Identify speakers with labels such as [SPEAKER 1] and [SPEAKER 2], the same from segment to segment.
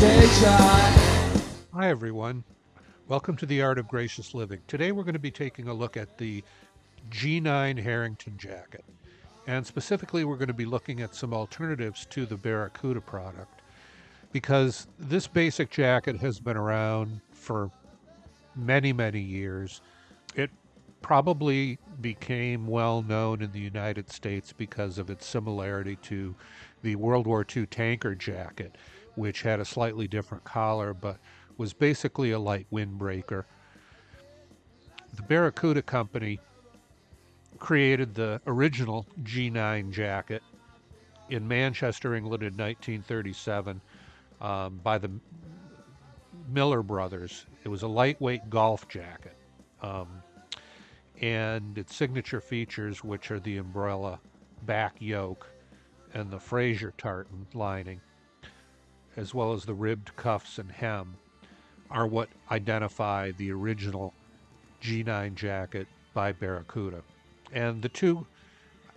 [SPEAKER 1] Hi everyone, welcome to the Art of Gracious Living. Today we're going to be taking a look at the G9 Harrington jacket. And specifically we're going to be looking at some alternatives to the Baracuta product, because this basic jacket has been around for many years. It probably became well known in the United States because of its similarity to the World War II tanker jacket, which had a slightly different collar but was basically a light windbreaker. The Baracuta company created the original G9 jacket in Manchester, England in 1937 by the Miller brothers. It was a lightweight golf jacket. Um, and its signature features, which are the umbrella back yoke and the Fraser tartan lining, as well as the ribbed cuffs and hem, are what identify the original G9 jacket by Baracuta. And the two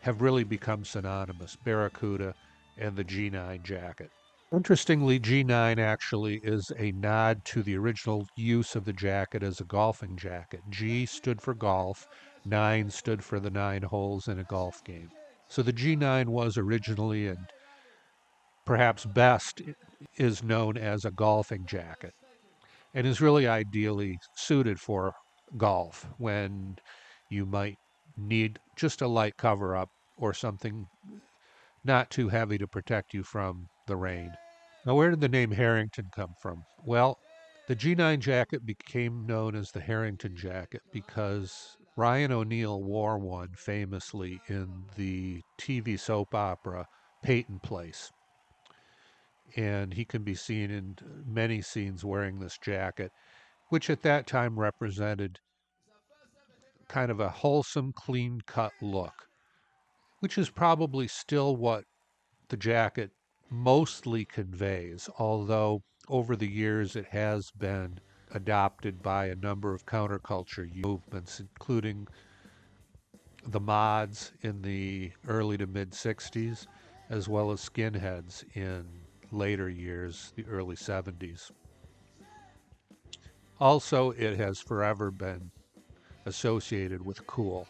[SPEAKER 1] have really become synonymous, Baracuta and the G9 jacket. Interestingly, G9 actually is a nod to the original use of the jacket as a golfing jacket. G stood for golf, 9 stood for the 9 holes in a golf game. So the G9 was originally, and perhaps best, is known as a golfing jacket, and is really ideally suited for golf when you might need just a light cover up or something not too heavy to protect you from the rain. Now, where did the name Harrington come from? Well, the G9 jacket became known as the Harrington jacket because Ryan O'Neal wore one famously in the TV soap opera Peyton Place. And he can be seen in many scenes wearing this jacket, which at that time represented kind of a wholesome, clean cut look, which is probably still what the jacket mostly conveys, although over the years it has been adopted by a number of counterculture movements, including the mods in the early to mid 60s, as well as skinheads in later years, the early 70s. Also, it has forever been associated with cool.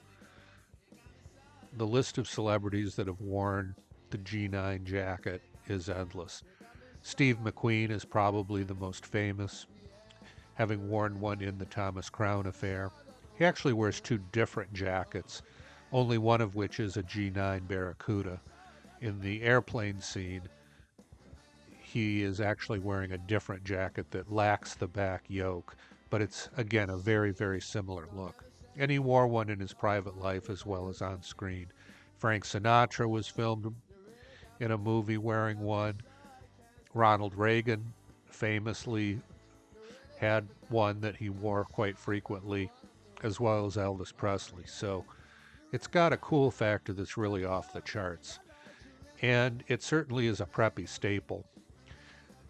[SPEAKER 1] The list of celebrities that have worn the G9 jacket is endless. Steve McQueen is probably the most famous, having worn one in the Thomas Crown affair. He actually wears two different jackets, only one of which is a G9 Barracuda. In the airplane scene, he is actually wearing a different jacket that lacks the back yoke, but it's, again, a very similar look. And he wore one in his private life as well as on screen. Frank Sinatra was filmed in a movie wearing one. Ronald Reagan famously had one that he wore quite frequently, as well as Elvis Presley. So it's got a cool factor that's really off the charts. And it certainly is a preppy staple.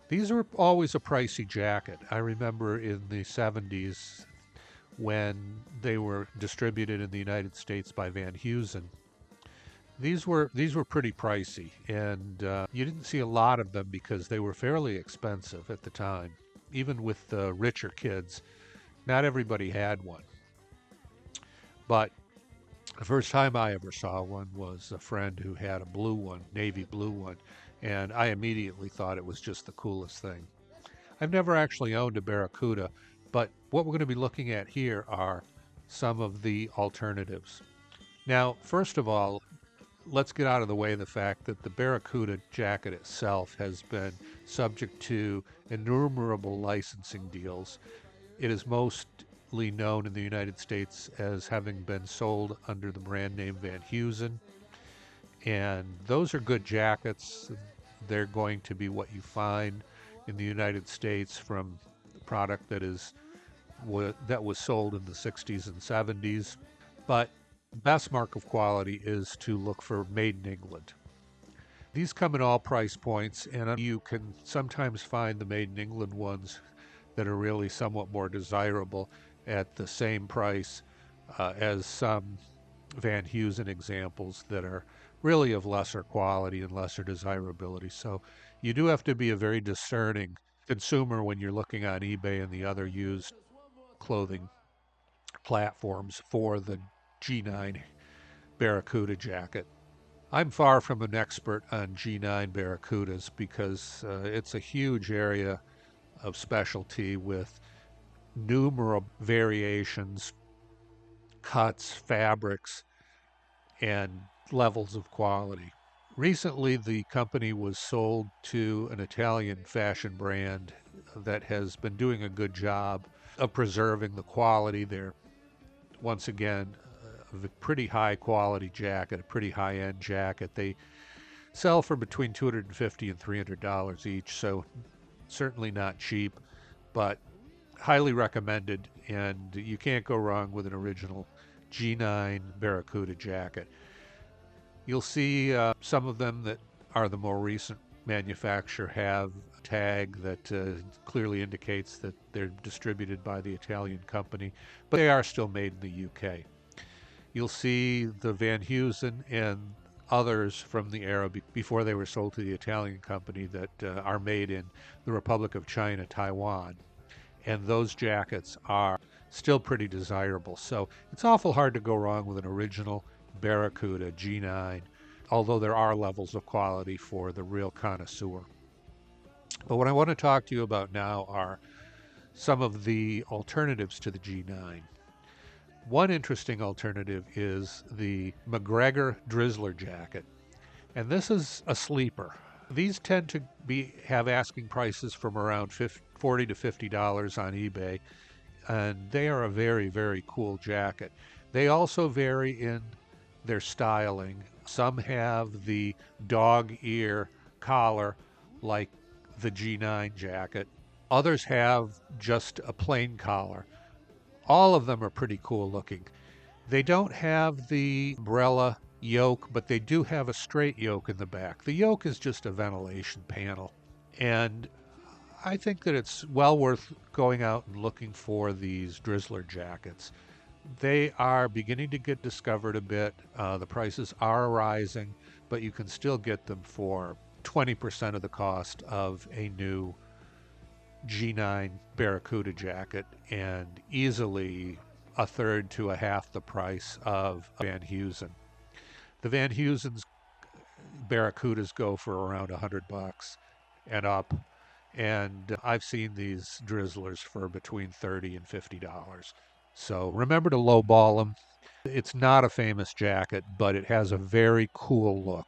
[SPEAKER 1] These were always a pricey jacket. I remember in the 70s when they were distributed in the United States by Van Heusen. These were pretty pricey, and you didn't see a lot of them because they were fairly expensive at the time. Even with the richer kids, not everybody had one. But the first time I ever saw one was a friend who had a blue one, navy blue one, and I immediately thought it was just the coolest thing. I've never actually owned a Barracuda, but what we're going to be looking at here are some of the alternatives. Now, first of all, let's get out of the way the fact that the Baracuta jacket itself has been subject to innumerable licensing deals. It is mostly known in the United States as having been sold under the brand name Van Heusen, and those are good jackets. They're going to be what you find in the United States from the product that was sold in the 60s and 70s. But the best mark of quality is to look for made in England. These come in all price points, and you can sometimes find the made in England ones that are really somewhat more desirable at the same price as some Van Heusen examples that are really of lesser quality and lesser desirability. So you do have to be a very discerning consumer when you're looking on eBay and the other used clothing platforms for the G9 Baracuta jacket. I'm far from an expert on G9 Baracutas because it's a huge area of specialty with numerous variations, cuts, fabrics, and levels of quality. Recently, the company was sold to an Italian fashion brand that has been doing a good job of preserving the quality. They're, once again, a pretty high quality jacket, a pretty high end jacket. They sell for between $250 and $300 each, so certainly not cheap, but highly recommended, and you can't go wrong with an original G9 Baracuta jacket. You'll see some of them that are the more recent manufacture have a tag that clearly indicates that they're distributed by the Italian company, but they are still made in the UK. You'll see the Van Heusen and others from the era before they were sold to the Italian company that are made in the Republic of China, Taiwan. And those jackets are still pretty desirable. So it's awful hard to go wrong with an original Baracuta G9, although there are levels of quality for the real connoisseur. But what I want to talk to you about now are some of the alternatives to the G9. One interesting alternative is the McGregor Drizzler jacket, and this is a sleeper. These tend to have asking prices from around $40 to $50 on eBay, and they are a very, very cool jacket. They also vary in their styling. Some have the dog ear collar like the G9 jacket. Others have just a plain collar. All of them are pretty cool looking. They don't have the umbrella yoke, but they do have a straight yoke in the back. The yoke is just a ventilation panel. And I think that it's well worth going out and looking for these Drizzler jackets. They are beginning to get discovered a bit. The prices are rising, but you can still get them for 20% of the cost of a new G9 Baracuta jacket and easily a third to a half the price of Van Heusen. The Van Heusen's Baracutas go for around $100 and up, and I've seen these Drizzlers for between $30 and $50. So remember to lowball them. It's not a famous jacket, but it has a very cool look.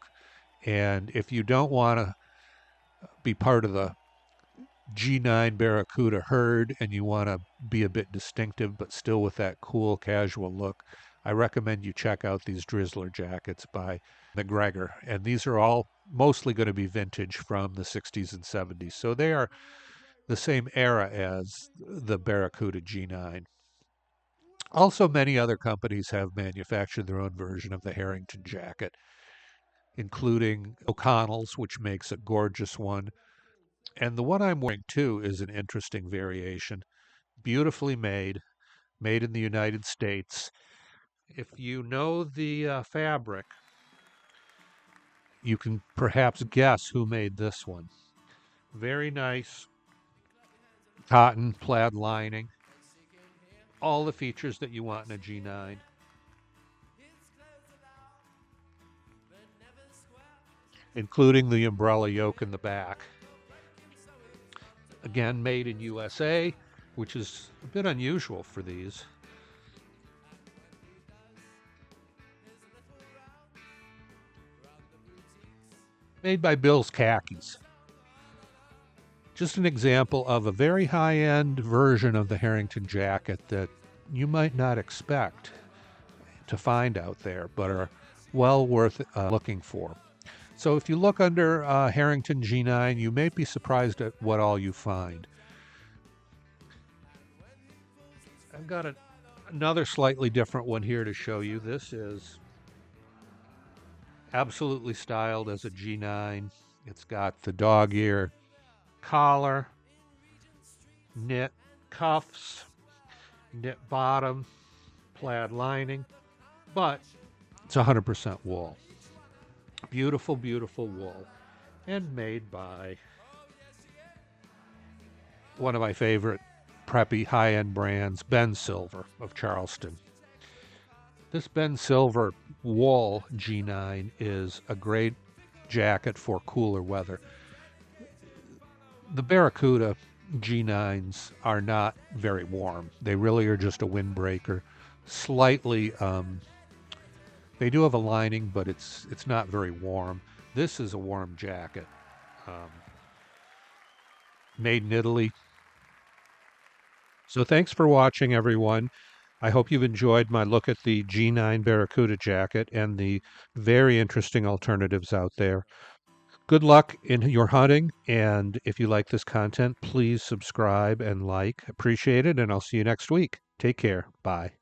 [SPEAKER 1] And if you don't want to be part of the G9 Baracuta herd and you want to be a bit distinctive but still with that cool casual look, I recommend you check out these Drizzler jackets by McGregor. And these are all mostly going to be vintage from the 60s and 70s. So they are the same era as the Baracuta G9. Also, many other companies have manufactured their own version of the Harrington jacket, including O'Connell's, which makes a gorgeous one. And the one I'm wearing too is an interesting variation, beautifully made in the United States. If you know the fabric, you can perhaps guess who made this one. Very nice cotton plaid lining, all the features that you want in a G9. Including the umbrella yoke in the back. Again, made in USA, which is a bit unusual for these. Made by Bill's Khakis. Just an example of a very high-end version of the Harrington jacket that you might not expect to find out there, but are well worth looking for. So if you look under Harrington G9, you may be surprised at what all you find. I've got another slightly different one here to show you. This is absolutely styled as a G9. It's got the dog ear collar, knit cuffs, knit bottom, plaid lining, but it's 100% wool. Beautiful, beautiful wool, and made by one of my favorite preppy high-end brands, Ben Silver of Charleston. This Ben Silver wool G9 is a great jacket for cooler weather. The Baracuta G9s are not very warm. They really are just a windbreaker. Slightly, they do have a lining, but it's not very warm. This is a warm jacket. Um, Made in Italy. So thanks for watching, everyone. I hope you've enjoyed my look at the G9 Barracuda jacket and the very interesting alternatives out there. Good luck in your hunting, and if you like this content, please subscribe and like. Appreciate it, and I'll see you next week. Take care. Bye.